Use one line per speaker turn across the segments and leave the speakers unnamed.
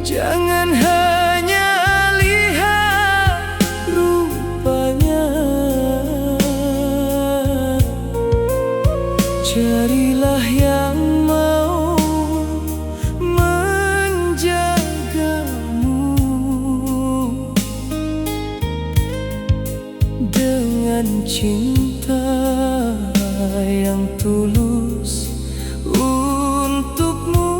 Jangan hanya lihat rupanya, carilah yang mau menjagamu dengan cinta yang tulus untukmu.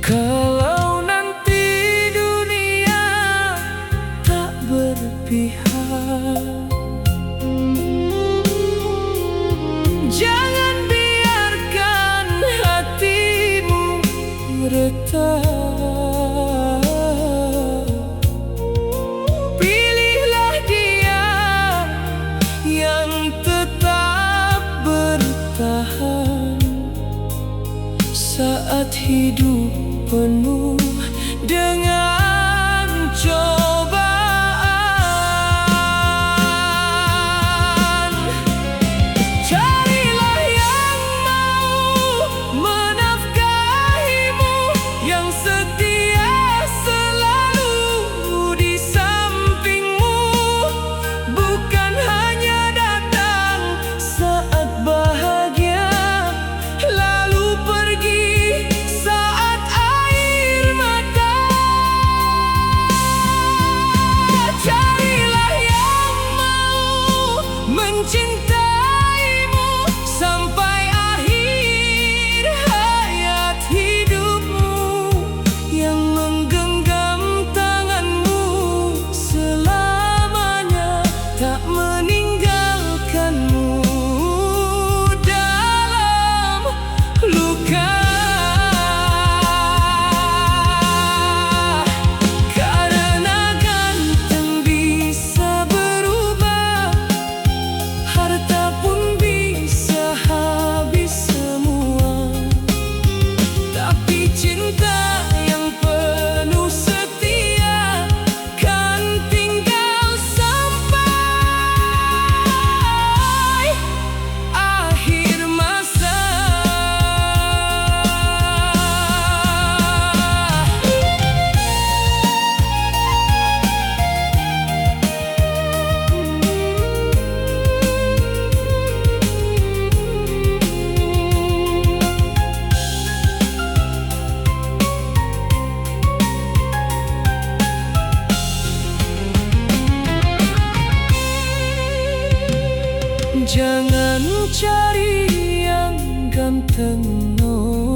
Kalau nanti dunia tak berpihak, jangan biarkan hatimu retak. Pilihlah dia yang tetap bertahan saat hidup penuh dengan cobaan. Carilah yang mau menafkahimu, yang setia selalu di sampingmu, bukan hanya datang saat bahagia lalu pergi saat air mata. Carilah yang mau mencintaimu sampai akhir hayat hidupmu, yang menggenggam tanganmu selamanya, tak meninggalkanmu dalam luka. Karena ganteng bisa berubah, harta pun bisa habis semua, tapi cinta yang penuh setia kan tinggal sampai akhir masa. Jangan cari yang ganteng, no.